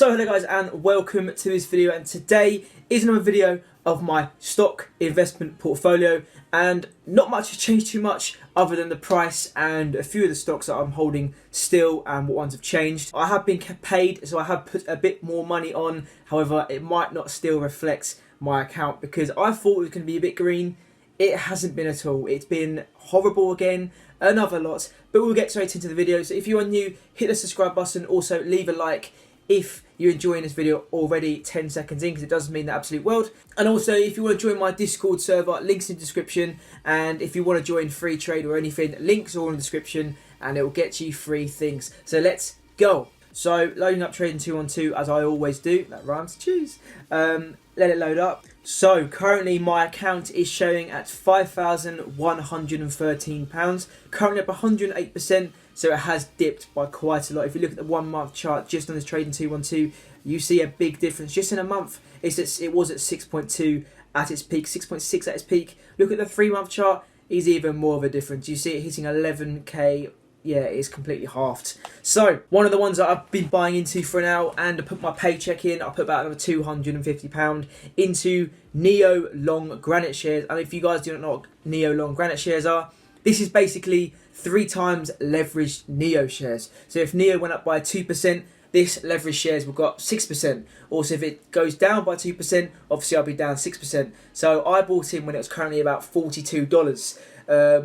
So hello guys and welcome to this video, and today is another video of my stock investment portfolio, and not much has changed too much other than the price and a few of the stocks that I'm holding still and what ones have changed. I have been paid, so I have put a bit more money on. However, it might not still reflect my account because I thought it was going to be a bit green. It hasn't been at all. It's been horrible again, another lot, but we'll get straight into the video. So if you are new, hit the subscribe button, also leave a like if you're enjoying this video already 10 seconds in, because it does mean the absolute world. And also, if you want to join my Discord server, links in the description. And if you want to join free trade or anything, links are all in the description, and it will get you free things. So let's go. So loading up trading 212 as I always do. That rhymes. Choose. Let it load up. So currently my account is showing at £5,113. Currently up 108%. So it has dipped by quite a lot. If you look at the 1 month chart just on this trading 212, you see a big difference. Just in a month, it was at 6.2 at its peak, 6.6 at its peak. Look at the 3 month chart, is even more of a difference. You see it hitting 11k. Yeah, it's completely halved. So one of the ones that I've been buying into for now, and I put my paycheck in, I put about another £250 into Neo Long Granite shares. And if you guys do not know what Neo Long Granite shares are, this is basically 3 times leveraged Neo shares. So if Neo went up by 2%, this leveraged shares will go up 6%. Also, if it goes down by 2%, obviously I'll be down 6%. So I bought in when it was currently about $42.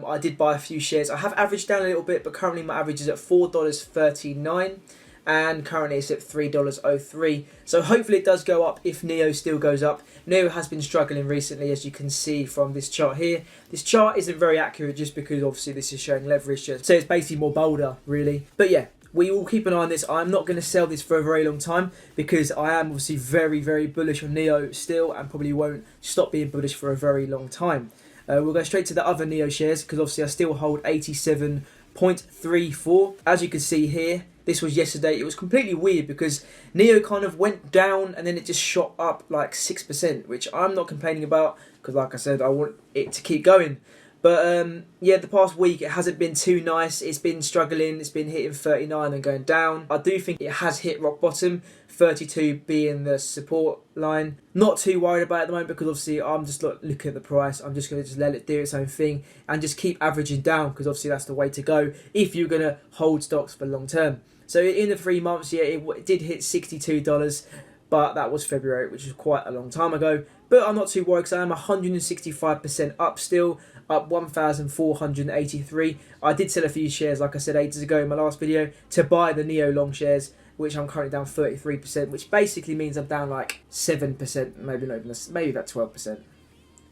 I did buy a few shares. I have averaged down a little bit, but currently my average is at $4.39. And currently it's at $3.03. So hopefully it does go up if Neo still goes up. Neo has been struggling recently, as you can see from this chart here. This chart isn't very accurate just because obviously this is showing leverage. So it's basically more bolder, really. But yeah, we will keep an eye on this. I'm not going to sell this for a very long time because I am obviously very, very bullish on Neo still, and probably won't stop being bullish for a very long time. We'll go straight to the other Neo shares because obviously I still hold 87.34. As you can see here, this was yesterday. It was completely weird because Neo kind of went down and then it just shot up like 6%, which I'm not complaining about because, like I said, I want it to keep going. But yeah, the past week it hasn't been too nice. It's been struggling. It's been hitting 39 and going down. I do think it has hit rock bottom, 32 being the support line. Not too worried about it at the moment because obviously I'm just looking at the price. I'm just going to just let it do its own thing and just keep averaging down because obviously that's the way to go if you're going to hold stocks for long term. So in the 3 months, yeah, it did hit $62, but that was February, which was quite a long time ago. But I'm not too worried because I am 165% up still, up 1,483. I did sell a few shares, like I said ages ago in my last video, to buy the Neo Long shares, which I'm currently down 33%, which basically means I'm down like 7%, maybe not even, maybe about 12%.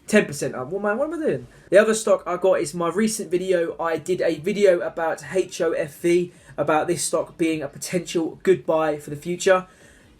10% up. What am I doing? The other stock I got is my recent video. I did a video about HOFV, about this stock being a potential good buy for the future.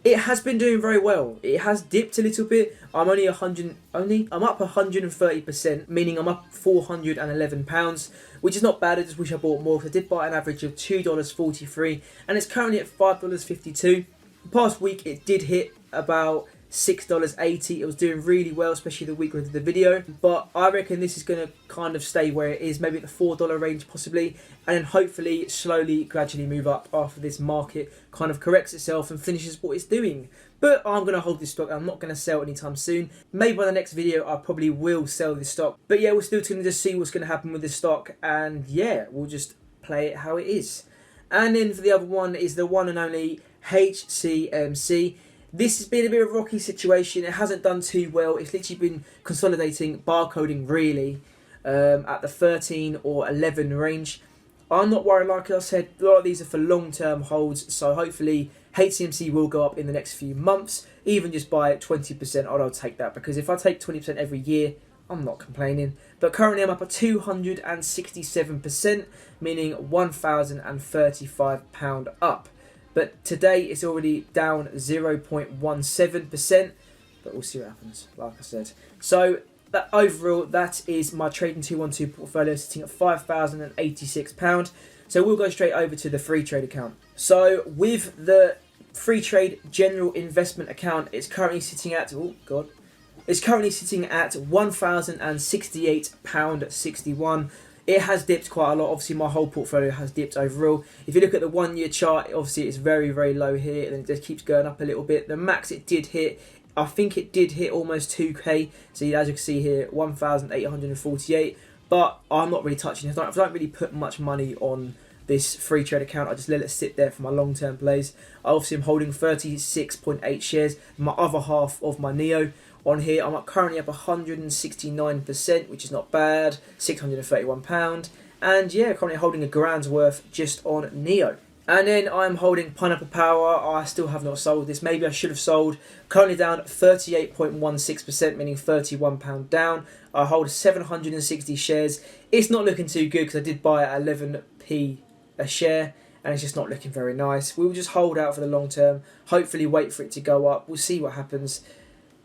It has been doing very well. It has dipped a little bit. I'm up 130%, meaning I'm up £411, which is not bad. I just wish I bought more because I did buy an average of $2.43, and it's currently at $5.52. The past week it did hit about $6.80. It was doing really well, especially the week we did the video, but I reckon this is going to kind of stay where it is, maybe at the $4 range possibly, and then hopefully slowly gradually move up after this market kind of corrects itself and finishes what it's doing. But I'm going to hold this stock. I'm not going to sell anytime soon. Maybe by the next video I probably will sell this stock, but yeah, we're still going to just see what's going to happen with this stock, and yeah, we'll just play it how it is. And then for the other one is the one and only HCMC. This has been a bit of a rocky situation. It hasn't done too well. It's literally been consolidating, barcoding really, at the 13 or 11 range. I'm not worried, like I said, a lot of these are for long-term holds, so hopefully HCMC will go up in the next few months, even just by 20%. I'll take that, because if I take 20% every year, I'm not complaining. But currently I'm up at 267%, meaning £1,035 up. But today it's already down 0.17%, but we'll see what happens, like I said. So that overall, that is my trading 212 portfolio sitting at £5,086. So we'll go straight over to the free trade account. So with the free trade general investment account, it's currently sitting at, it's currently sitting at £1,068.61. it has dipped quite a lot. Obviously my whole portfolio has dipped overall. If you look at the 1 year chart, obviously it's very, very low here, and it just keeps going up a little bit. The max it did hit, I think it did hit almost 2k. So as you can see here, 1,848. But I'm not really touching it. I don't really put much money on this free trade account. I just let it sit there for my long term plays. I obviously am holding 36.8 shares, my other half of my Neo. On here, I'm currently up 169%, which is not bad, £631. And yeah, currently holding a grand's worth just on Neo. And then I'm holding Pineapple Power. I still have not sold this. Maybe I should have sold. Currently down 38.16%, meaning £31 down. I hold 760 shares. It's not looking too good because I did buy at 11p a share, and it's just not looking very nice. We'll just hold out for the long term. Hopefully wait for it to go up. We'll see what happens.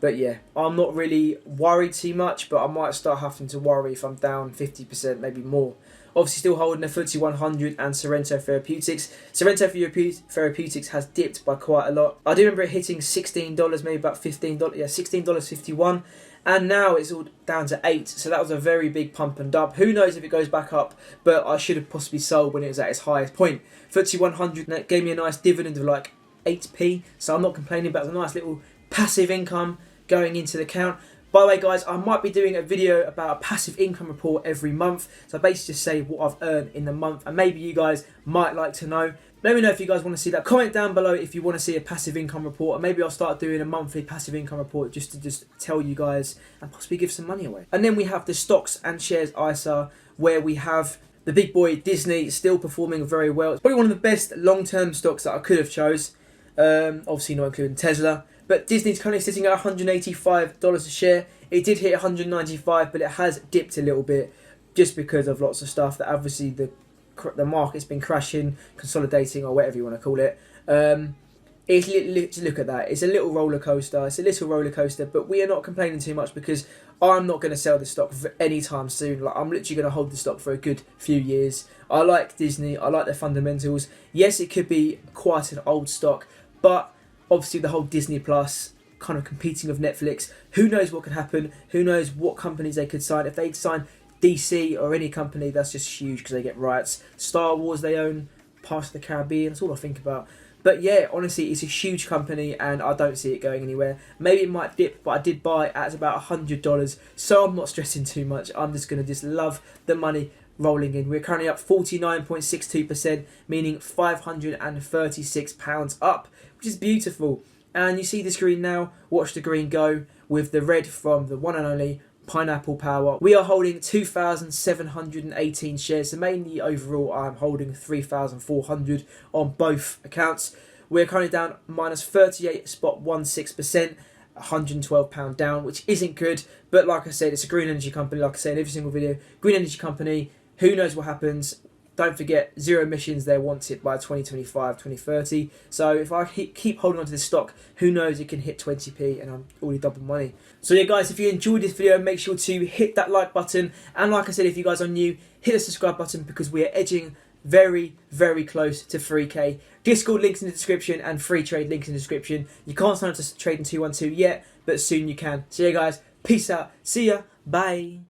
But yeah, I'm not really worried too much, but I might start having to worry if I'm down 50%, maybe more. Obviously still holding the FTSE 100 and Sorrento Therapeutics. Sorrento Therapeutics has dipped by quite a lot. I do remember it hitting $16, maybe about $15. Yeah, $16.51. And now it's all down to 8. So that was a very big pump and dump. Who knows if it goes back up, but I should have possibly sold when it was at its highest point. FTSE 100 that gave me a nice dividend of like 8p. So I'm not complaining about it. It's a nice little passive income going into the account. By the way guys, I might be doing a video about a passive income report every month. So I basically just say what I've earned in the month, and maybe you guys might like to know. Let me know if you guys want to see that. Comment down below if you want to see a passive income report, and maybe I'll start doing a monthly passive income report just to tell you guys and possibly give some money away. And then we have the stocks and shares ISA, where we have the big boy Disney still performing very well. It's probably one of the best long-term stocks that I could have chose. Obviously not including Tesla. But Disney's currently sitting at $185 a share. It did hit 195, but it has dipped a little bit just because of lots of stuff that obviously the market's been crashing, consolidating, or whatever you want to call it. Look at that. It's a little roller coaster. It's a little roller coaster, but we are not complaining too much because I'm not going to sell the stock for any time soon. Like, I'm literally going to hold the stock for a good few years. I like Disney. I like their fundamentals. Yes, it could be quite an old stock, but obviously the whole Disney Plus kind of competing with Netflix. Who knows what could happen? Who knows what companies they could sign? If they'd sign DC or any company, that's just huge because they get rights. Star Wars they own, Pirates of the Caribbean, that's all I think about. But yeah, honestly, it's a huge company and I don't see it going anywhere. Maybe it might dip, but I did buy at about $100, so I'm not stressing too much. I'm just going to just love the money rolling in. We're currently up 49.62%, meaning £536 up, which is beautiful. And you see the green now. Watch the green go with the red from the one and only Pineapple Power. We are holding 2,718 shares. So mainly overall, I'm holding 3,400 on both accounts. We're currently down minus 38.16%. £112 down, which isn't good. But like I said, it's a green energy company. Like I say in every single video, green energy company. Who knows what happens? Don't forget, zero emissions, they want it by 2025, 2030. So if I keep holding on to this stock, who knows, it can hit 20p and I'm already double money. So yeah guys, if you enjoyed this video, make sure to hit that like button. And like I said, if you guys are new, hit the subscribe button because we are edging very, very close to 3k. Discord links in the description and free trade links in the description. You can't sign up to Trading 212 yet, but soon you can. So yeah guys, peace out. See ya. Bye.